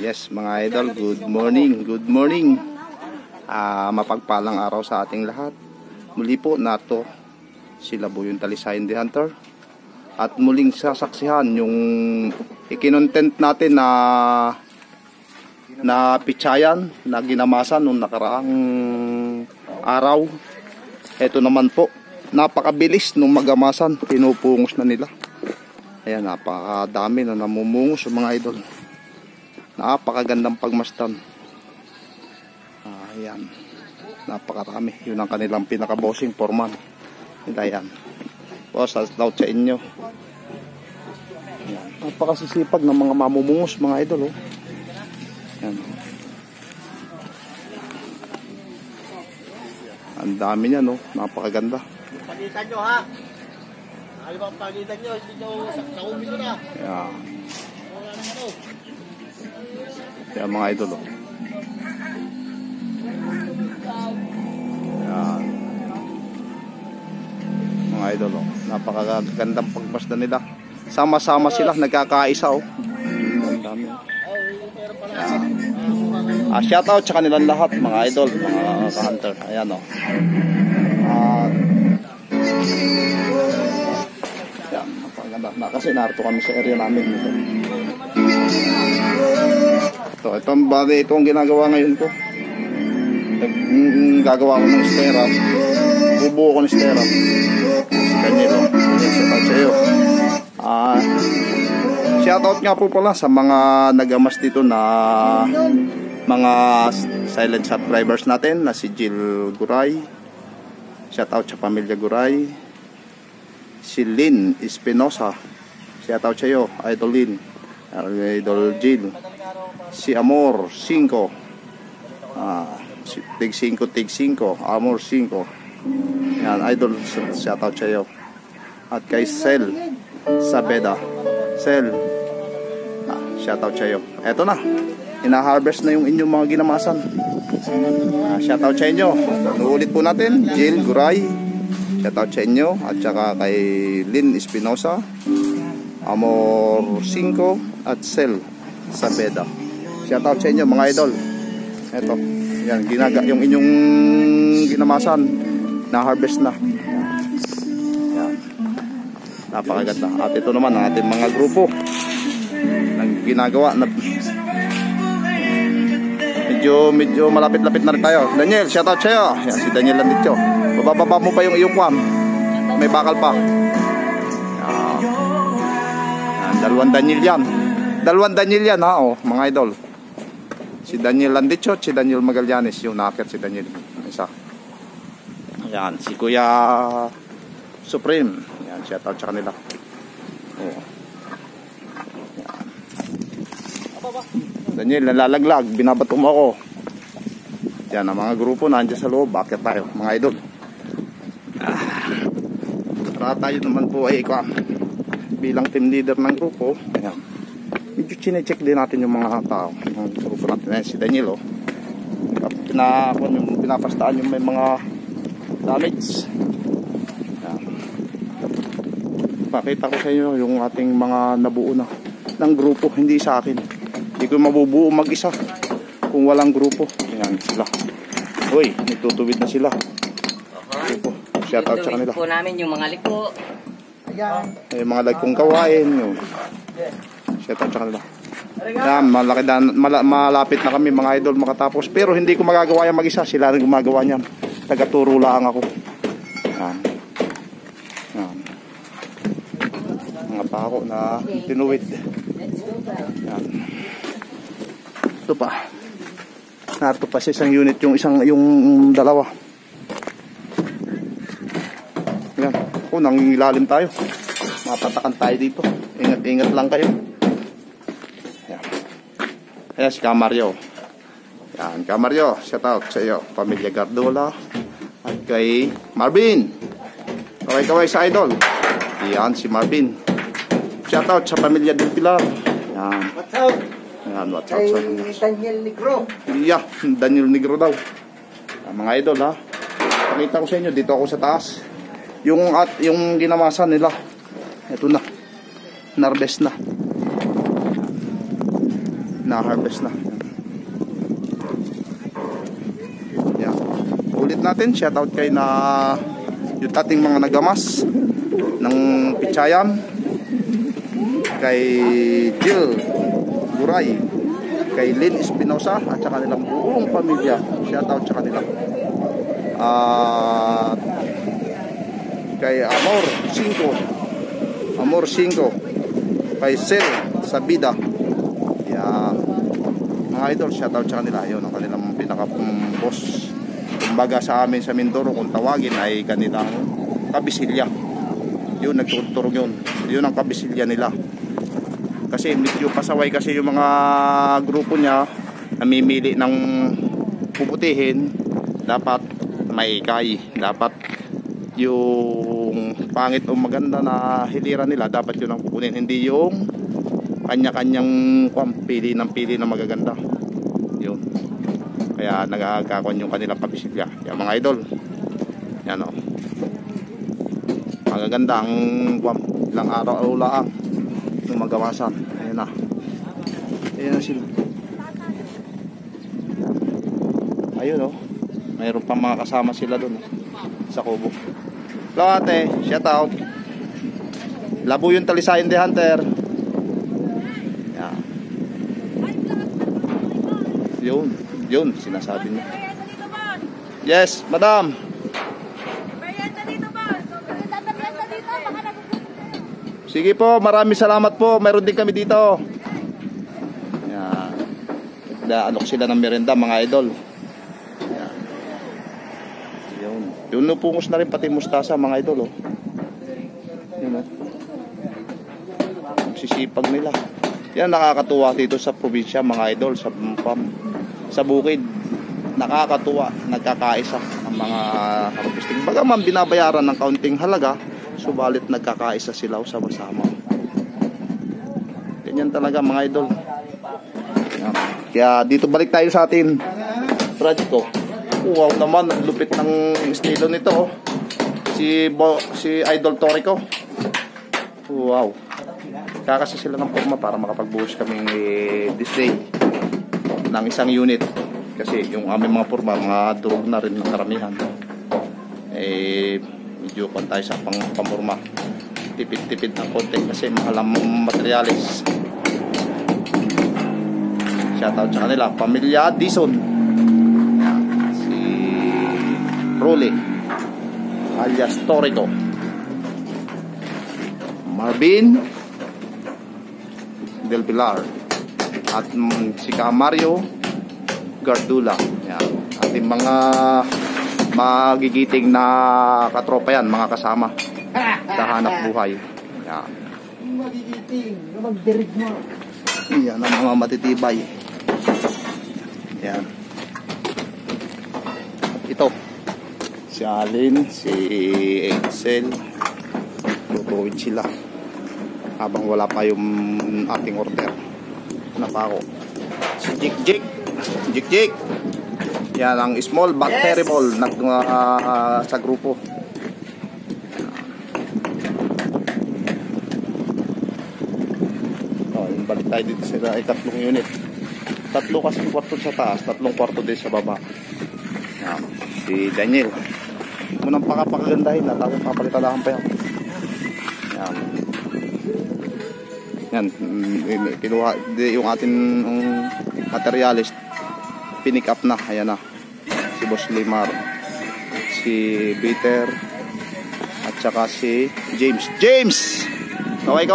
Yes mga idol, good morning, good morning. Mapagpalang araw sa ating lahat. Muli po nato sila po yung Talisayan the Hunter. At muling sasaksihan yung ikinontent natin na pitsayan na ginamasan nung nakaraang araw. Ito naman po, napakabilis nung magamasan, pinupungos na nila. Ayan, napakadami na namumungos mga idol. Napakagandang pagmasdan. Ayan, napakarami. Yun ang kanilang pinaka-bossing foreman. Ayan, boss, out sa inyo. Ayan, napakasisipag ng mga mamumungos mga idol. Ayan. Ang dami niya, no? Napakaganda. Pagitan nyo ha. Ano bang pagitan nyo? Hindi nyo sa umi nyo na. Ayan. Wala na ano. Ayan mga idol. Ayan. Mga idol. Napakagandang pagmasdan nila. Sama-sama sila. Nagkakaisa. Ang dami. Shoutout sa kanilang lahat mga idol, mga ka-hunter. Ayan o. Ayan, napaganda na kasi narito kami sa area namin dito. Ito ang ginagawa ngayon ko. Gagawa ko ng stirrup. Bubuo ko ng stirrup. Ganyan o. Shoutout sa iyo. Shoutout nga po pala sa mga nagamas dito na mga silent subscribers natin na si Jill Guray. Shoutout sa pamilya Guray. Si Lynn Espinosa. Shoutout sa iyo, Idol Lynn. Idol Jill. Si Amor 5. Si Tig 5 Amor 5. Yan, Idol, shoutout sa iyo. At kay Sel Sabeda. Sel, shoutout sa iyo. Eto na, ina-harvest na yung inyong mga ginamasan. Shoutout sa inyo. Uulit po natin, Jill Guray. Shoutout sa inyo. At saka kay Lynn Espinosa, Amor 5 at Sel Sabeda. Shoutout sa inyo mga idol. Eto, yan, yung inyong ginamasan na-harvest na. Yan. Napakaganda. At ito naman ang ating mga grupo nang ginagawa na medyo malapit-lapit na rin tayo. Daniel, shoutout sa'yo. Yan, si Daniel Landityo. Bababa mo pa yung iyong kwam. May bakal pa. Yan, dalawang Daniel yan. Dalawang Daniel yan ha, mga idol. Si Daniel Landityo at si Daniel Magallanes. Yung nakakit si Daniel. Isa. Yan, si Kuya Supreme. Yan, shoutout sa kanila. Daniel, nalalaglag, binabato mo ako. Yan ang mga grupo nandiyan sa loob. Bakit tayo mga idol? Para tayo naman po ay bilang team leader ng grupo. Ayan. Medyo chinecheck din natin yung mga tao. Yung grupo natin. Ayan, si Daniel pinapastaan yung may mga damage. Ayan. Pakita ko sa inyo yung ating mga nabuo na ng grupo, hindi sa akin. Hindi ko mabubuo mag-isa kung walang grupo. Ayan sila. Uy, nagtutuwid na sila. Grupo. Shoutout sa kanila. Po namin yung mga liko. Yung mga lagkong kawain. Shoutout sa kanila. Ayan, malapit na kami mga idol makatapos. Pero hindi ko magagawa yan mag-isa. Sila rin gumagawa niyan. Tagaturo lang ako. Ayan. Ayan. Mga pako na tinuwid. Ayan. Ito pa. Narito pa sa isang unit yung dalawa. Ayan. Nangilalim tayo. Mapatakan tayo dito. Ingat-ingat lang kayo. Ayan. Ayan si Camaryo. Ayan, Camaryo. Shoutout sa iyo. Pamilya Gardola. At kay Marvin. Kaway-kaway sa idol. Ayan si Marvin. Shoutout sa pamilya Del Pilar. Ayan. What's up? Ayan, what's up sa Daniel Negro. Yeah, Daniel Negro daw. Mga idol ha. Pakita ko sa inyo, dito ako sa taas. Yung ginamasan nila. Ito na. Narbes na. Na-harvest na. Yan. Ulit natin, shoutout kay na yung ating mga nagamas ng Pichayan, kay Jill Guray, kay Lynn Espinosa at saka nilang buong pamilya. Shoutout sa kanila. At kay Amor 5, kay Sel Sabida. Yan. Mga idol, shoutout sa kanila. Yun ang kanilang pinaka-boss. Kumbaga sa amin sa Mindoro, kung tawagin ay kanilang kabisilya. Yun, nagtuturong yun. Yun ang kabisilya nila. Kasi medyo pasaway kasi yung mga grupo niya, namimili ng puputihin. Dapat maikay. Dapat yung pangit o maganda na hilira nila, dapat yun ang kukunin. Hindi yung kanya-kanyang pili na magaganda. Yun. Kaya nagkakon yung kanilang pabisilya. Yan mga idol. Yan o. Magaganda ang ilang araw lang ng magawasan. Ayan na. Ayan na sila. Ayun o. Mayroon pa mga kasama sila doon sa kubo. Hello ate. Shout out. Labo yung Talisayan de Hunter. Yan. Yun, sinasabi niya. Yes, madam. Sige po, maraming salamat po. Mayroon din kami dito. Yan. Naanok sila ng merenda, mga idol. Yan. Yun, pungos na rin pati mustasa, mga idol. Oh. Yun, oh. Sisipag nila. Yan, nakakatuwa dito sa probinsya, mga idol, sa bukid. Nakakatuwa, nagkakaisa ang mga harvesting. Bagaman binabayaran ng kaunting halaga, subalit nagkakaisa sila sama-sama. Ganyan talaga, mga idol. Yan. Kaya dito balik tayo sa atin project ko. Wow naman, ang lupit ng estilo nito. Si Idol Torico. Wow. Kakasa sila ng forma para makapagbuhos kami this day ng isang unit. Kasi yung aming mga forma, mga durog na rin ng karamihan. Medyo pantay sa pamforma. Tipid-tipid ng konti kasi mahal ang materialis. Shoutout sa kanila. Pamilya Dison. Si Rolly alias Torico. Marvin Del Pilar. At si Mario Gardula. Yan. Ating mga magigiting na katropa yan, mga kasama sa hanap buhay. Yan. Magigiting, magdirig mo. Yan ang mga matitibay. Yan. Ito. Si Alin, si Edsel. Tutuwid sila. Habang wala pa yung ating order. Na pa ako. Si Jik. Yan ang small but terrible sa grupo. Yung balik tayo dito sa tatlong unit. Tatlo kasi kwarto sa taas, tatlong kwarto din sa baba. Yan. Si Daniel. Munang pakagagandahin na, tapos papalitalahan pa yan. Yan. Yan. Kinuha yung ating materialist. Pinick up na, ayan na. Si Boss Limar, si Peter, at saka si James. Kaway.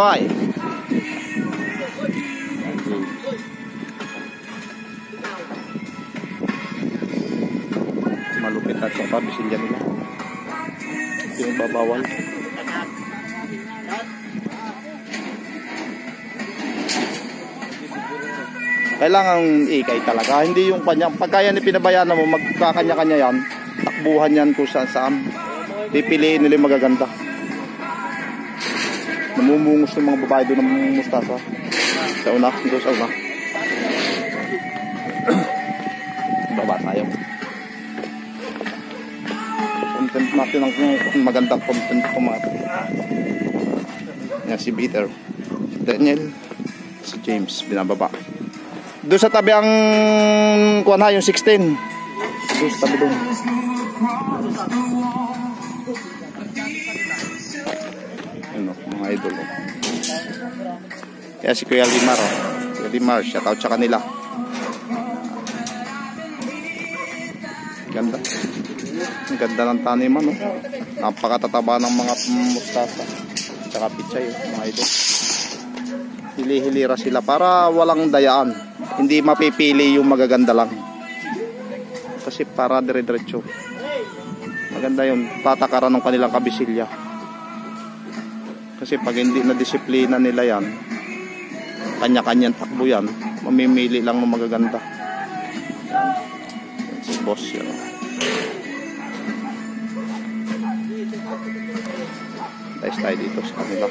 Malupit at saka bisilya nila. Yung babawal. Kailangan ikay talaga. Hindi yung kanya. Pagka yan ipinabayaan mo, magkakanya-kanya yan. Takbuhan yan kung saan. Pipiliin nila yung magaganda. Namumungos ng mga babae doon ng mustasa. Sa una. Dito sa una. Baba tayo. Content natin ang magandang content kumata. Yan si Peter. Si Daniel. Si James. Binababa. Doon sa tabi ang kuwan ha, yung 16. Doon sa tabi doon. Ano, mga idol. Oh. Kaya si Kuya Limar, oh. Kuya Limar, shoutout sa kanila. Ganda. Ang ganda ng taniman, no? Napakatataba ng mga mustasa. Tsaka pichay, mga idol. Hili-hilira sila para walang dayaan. Hindi mapipili yung magaganda lang. Kasi para dire-diretso. Maganda yun. Patakaran ng kanilang kabisilya. Kasi pag hindi na disiplina nila yan, kanya-kanyang takbo yan, mamimili lang ng magaganda. Yan. Si boss yan. Dahil tayo dito sa kanila.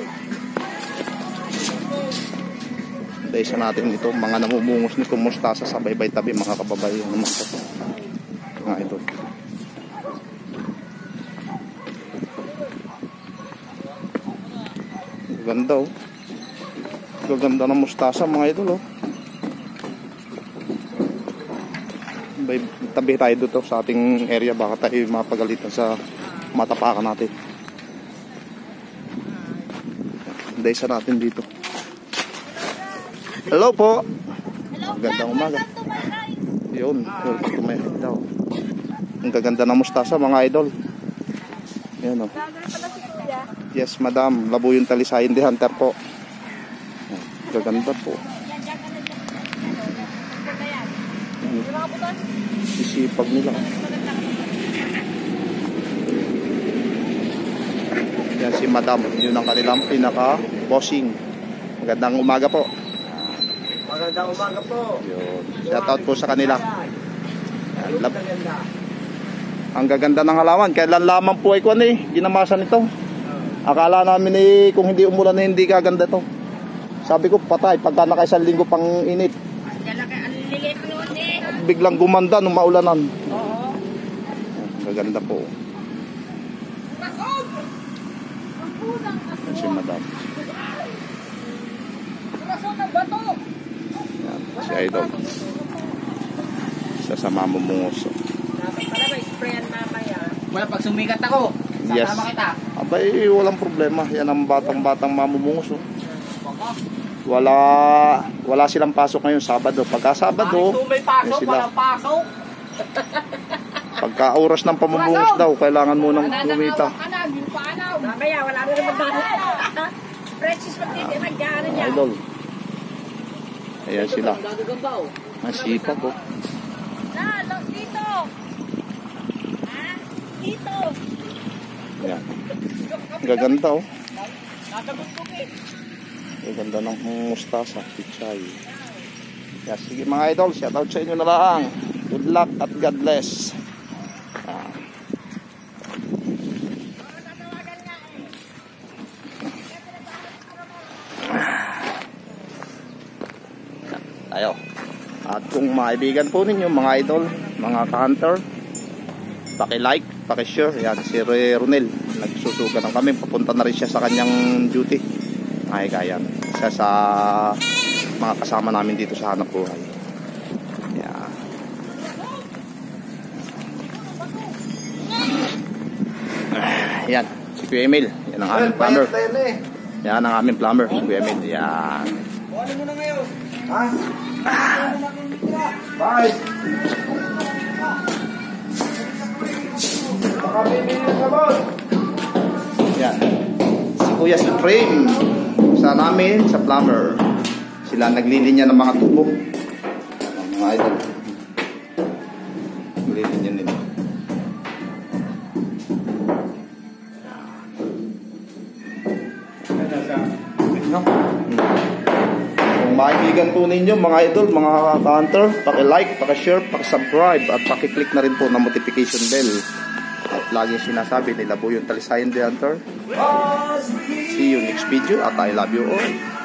Dahil sa natin dito, mga namumungos nito mustasa sa baybay tabi, mga kababayan naman ito. Mga ito. Ganda oh. Gaganda ng mustasa mga idol oh. Tabi tayo dito sa ating area, baka tayo mapagalitan sa matapakan natin. Daysa natin dito. Hello po. Hello, gandang umaga. Yun, welcome daw. Ang gaganda ng mustasa mga idol. Yan oh. Yes madam, labo yung talisayin di hunter po. Gaganda po. Sisipag nila. Yan si madam, yun ang kanilang pinaka-bossing. Magandang umaga po. Magandang umaga po. Yun. Shoutout po sa kanila. Ang gaganda ng halaman. Kailan lamang po ay kuwan eh, ginamasan ito. Akala namin eh, kung hindi umulan na hindi kaganda to. Sabi ko patay, pagka naka isang linggo pang init. Biglang gumanda nung maulanan. Oo. Gaganda po. Si madam. Yan, si idol. Isa sa mamumungos. Wala, pag sumikat ako, yes. sasama kita. Abay, walang problema. Yan ang batang-batang mamumungos. Oh. Wala silang pasok ngayon Sabado. Pagka Sabado, may pasok, walang pasok. Pagka oras ng pamumungos daw, kailangan mo nang kumita. Mamaya, wala na naman dahil. Precious magtitiran dyan niya. Idol. Ayan sila. Masipag oh. Dito. Ha? Dito. Ayan. Gaganda oh. Gaganda ng mustasa, pichay. Yes, sige mga idol, shoutout sa inyo na lang. Good luck at God bless. Tayo. At kung maibigan po ninyo mga idol, mga ka-hunter, paki-like, paki-share. Yan si Ronel, nagsusuga ng kami, papunta na rin siya sa kanyang duty. Ay kaya isa sa mga kasama namin dito sa hanap buhay. Yan. Yan, si Kuya Emil. Yan ang aming plumber. Yan ang aming plumber, si Kuya Emil. Yan. Ano mo na ngayon? Ha? Bye. Baka bibili ka ba? Yan. Si Kuya Supreme sa namin, sa plumber. Sila naglilinya ng mga tubo. Mga idol. Naglilinya nila. Kung maibigan po ninyo mga idol, mga ka-hunter, paki-like, paki-share, paki-subscribe at paki-click na rin po ng notification bell. At lagi sinasabi nila po yung Talisayan the Hunter. See you next video at I love you all.